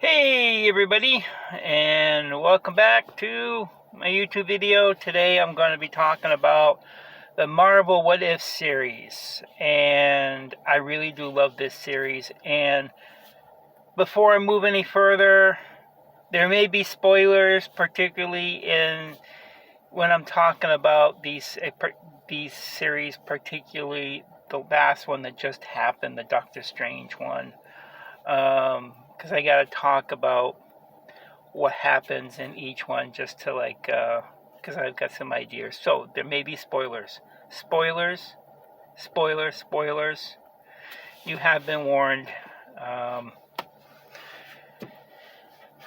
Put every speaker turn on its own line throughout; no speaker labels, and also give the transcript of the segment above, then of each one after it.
Hey everybody, and welcome back to my YouTube video. Today I'm going to be talking about the Marvel What If series, and I really do love this series. And before I move any further, there may be spoilers, particularly in when I'm talking about these series, particularly the last one that just happened, the Doctor Strange one. Because I got to talk about what happens in each one just to because I've got some ideas. So there may be spoilers. Spoilers. You have been warned.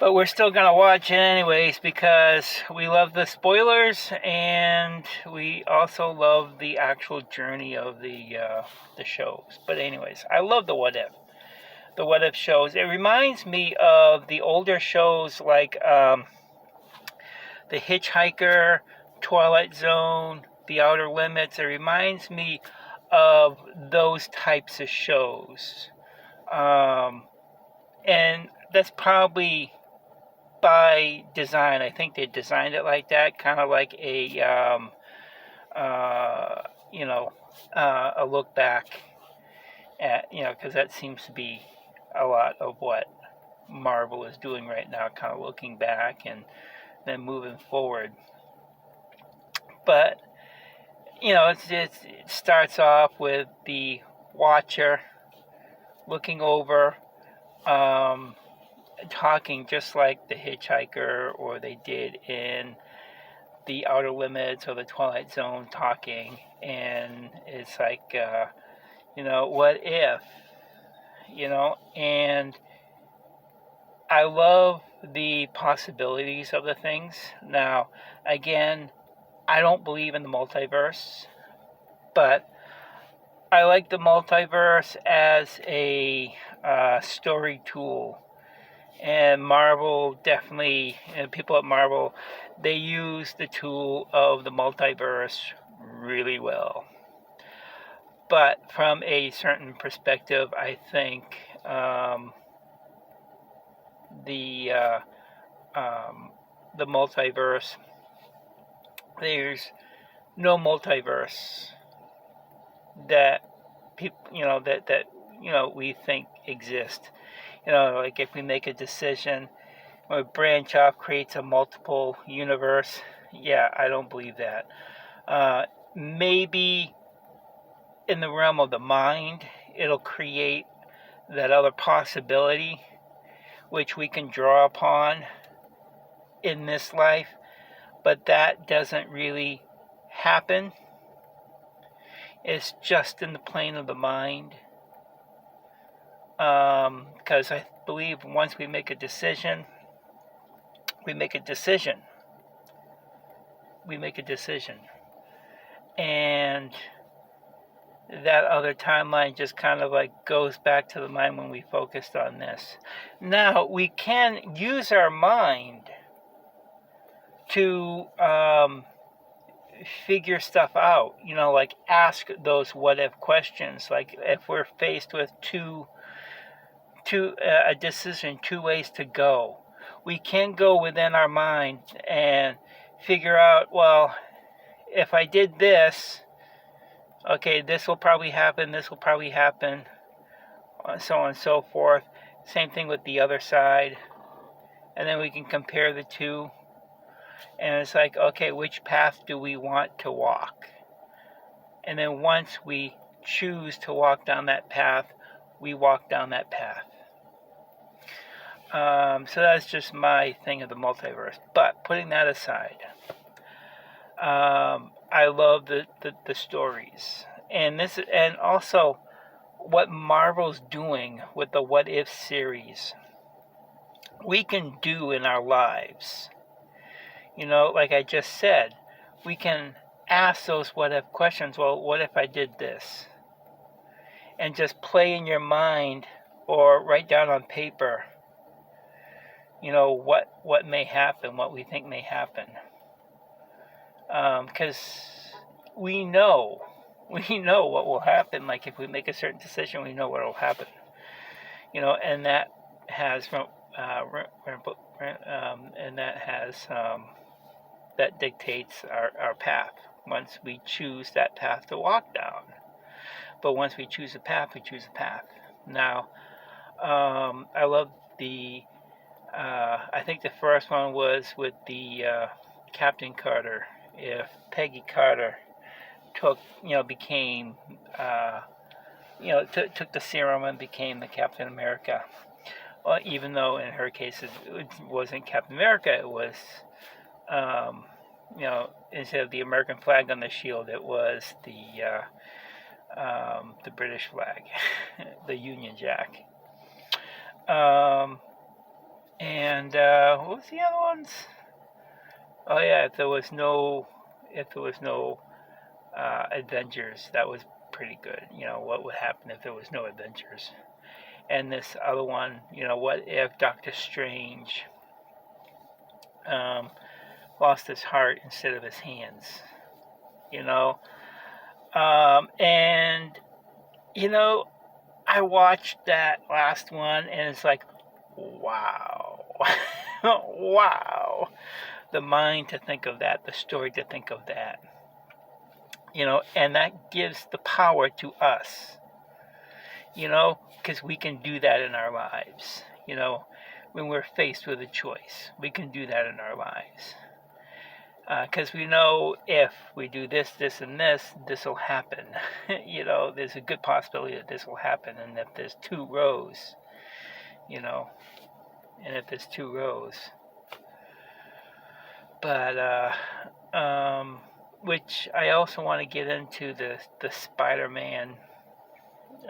But we're still going to watch it anyways because we love the spoilers and we also love the actual journey of the shows. But anyways, I love the What If. The What If shows. It reminds me of the older shows like The Hitchhiker, Twilight Zone, The Outer Limits. It reminds me of those types of shows. And that's probably by design. I think they designed it like that, kind of like a look back at, because that seems to be a lot of what Marvel is doing right now, kind of looking back and then moving forward. But it starts off with the Watcher looking over, talking just like the Hitchhiker, or they did in the Outer Limits or the Twilight Zone, talking, and it's like, what if? And I love the possibilities of the things. Now, again, I don't believe in the multiverse, but I like the multiverse as a story tool. And Marvel definitely, people at Marvel, they use the tool of the multiverse really well. But from a certain perspective, I think the multiverse, there's no multiverse that people, we think exist. Like if we make a decision, or branch off, creates a multiple universe. Yeah, I don't believe that. Maybe in the realm of the mind, it'll create that other possibility which we can draw upon in this life, but that doesn't really happen. It's just in the plane of the mind. Because I believe once we make a decision, we make a decision. And that other timeline just kind of like goes back to the mind when we focused on this. Now, we can use our mind to figure stuff out, like ask those what if questions. Like if we're faced with a decision, two ways to go, we can go within our mind and figure out, well, if I did this, okay, this will probably happen, so on and so forth. Same thing with the other side. And then we can compare the two. And it's like, okay, which path do we want to walk? And then once we choose to walk down that path, we walk down that path. So that's just my thing of the multiverse. But putting that aside, I love the stories, and also what Marvel's doing with the What If series. We can do in our lives. Like I just said, we can ask those what if questions. Well, what if I did this? And just play in your mind or write down on paper, what may happen, what we think may happen. Because we know what will happen. Like if we make a certain decision, we know what will happen. And that has from and that has that dictates our path once we choose that path to walk down. But once we choose a path, we choose a path. Now, I love the. I think the first one was with the Captain Carter. If Peggy Carter became, took the serum and became the Captain America. Well, even though in her case it wasn't Captain America, it was, instead of the American flag on the shield, it was the British flag, the Union Jack. And what was the other ones? Oh yeah, if there was no Avengers, that was pretty good. What would happen if there was no Avengers? And this other one, what if Doctor Strange lost his heart instead of his hands? And I watched that last one, and it's like, wow, wow, the mind to think of that, the story to think of that, and that gives the power to us, because we can do that in our lives, when we're faced with a choice, we can do that in our lives. Because we know if we do this, this, and this will happen. There's a good possibility that this will happen. And if there's two rows, But, which I also want to get into the Spider-Man.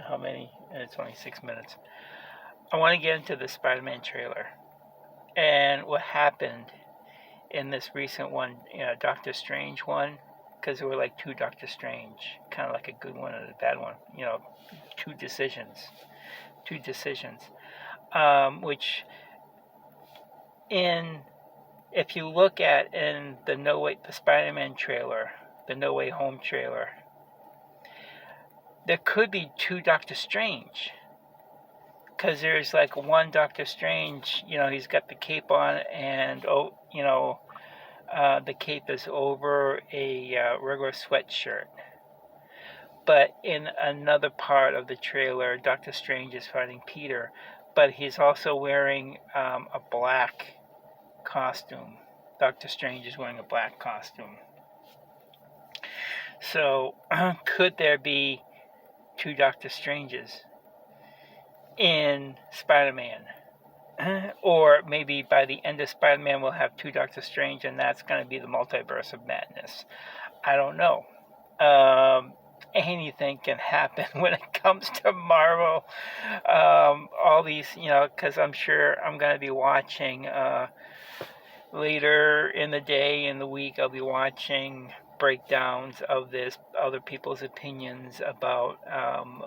How many? It's only 6 minutes. I want to get into the Spider-Man trailer. And what happened in this recent one, Doctor Strange one, because there were like two Doctor Strange, kind of like a good one and a bad one, two decisions, which if you look at in the Spider-Man trailer, the No Way Home trailer, there could be two Doctor Strange. Because there's like one Doctor Strange, he's got the cape on, and the cape is over a regular sweatshirt. But in another part of the trailer, Doctor Strange is fighting Peter, but he's also wearing a black costume. Doctor Strange is wearing a black costume. So, could there be two Doctor Stranges in Spider-Man? Or maybe by the end of Spider-Man we'll have two Doctor Strange, and that's going to be the Multiverse of Madness. I don't know. Anything can happen when it comes to Marvel. All these, because I'm sure I'm going to be watching later in the day, in the week, I'll be watching breakdowns of this, other people's opinions about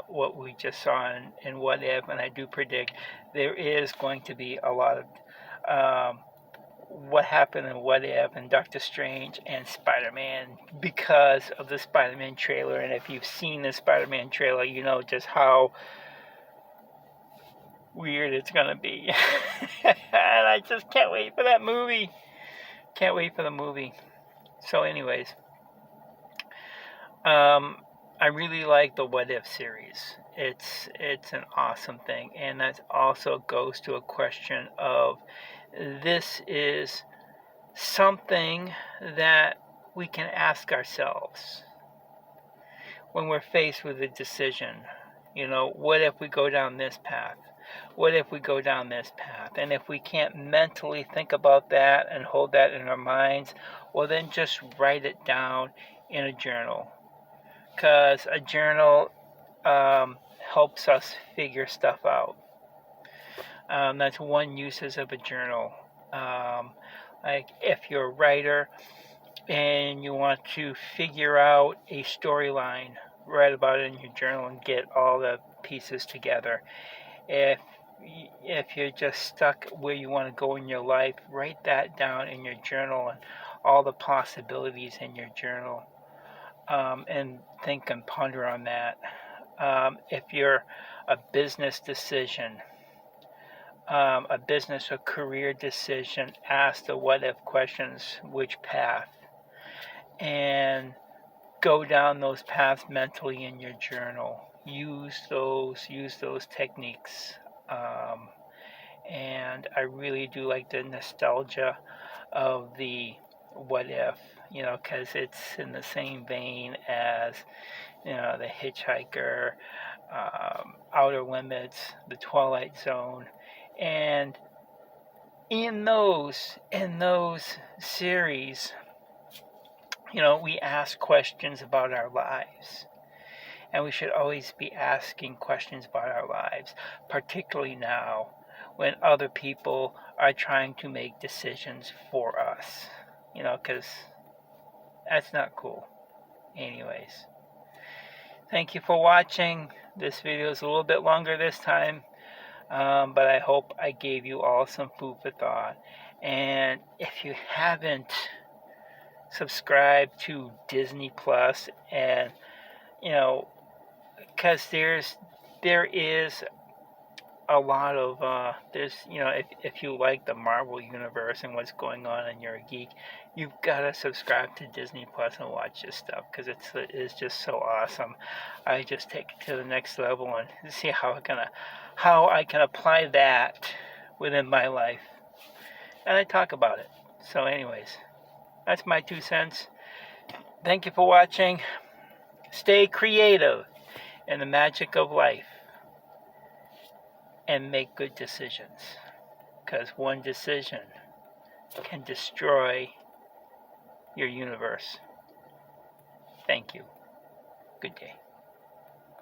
what we just saw in What If, and I do predict there is going to be a lot of what happened in What If and Doctor Strange and Spider-Man because of the Spider-Man trailer. And if you've seen the Spider-Man trailer, you know just how weird it's going to be. And I just can't wait for that movie. Can't wait for the movie. So anyways, I really like the What If series. It's an awesome thing, and that also goes to a question of this is something that we can ask ourselves when we're faced with a decision. What if we go down this path? What if we go down this path? And if we can't mentally think about that and hold that in our minds, well then just write it down in a journal. Because a journal helps us figure stuff out. That's one uses of a journal. Like if you're a writer and you want to figure out a storyline, write about it in your journal and get all the pieces together. If you're just stuck where you want to go in your life, write that down in your journal and all the possibilities in your journal. And think and ponder on that. If you're a business decision, a business or career decision, ask the what if questions, which path, and go down those paths mentally in your journal. Use those techniques. And I really do like the nostalgia of the what if, because it's in the same vein as, the Hitchhiker, Outer Limits, the Twilight Zone, and in those series, we ask questions about our lives. And we should always be asking questions about our lives, particularly now when other people are trying to make decisions for us. Because that's not cool. Anyways, thank you for watching. This video is a little bit longer this time, but I hope I gave you all some food for thought. And if you haven't subscribed to Disney Plus, and because there is a lot of if you like the Marvel universe and what's going on and you're a geek, you've got to subscribe to Disney Plus and watch this stuff, because it's just so awesome. I just take it to the next level and see how I can apply that within my life, and I talk about it. So anyways, that's my 2 cents. Thank you for watching. Stay creative in the magic of life, and make good decisions, because one decision can destroy your universe. Thank you. Good day.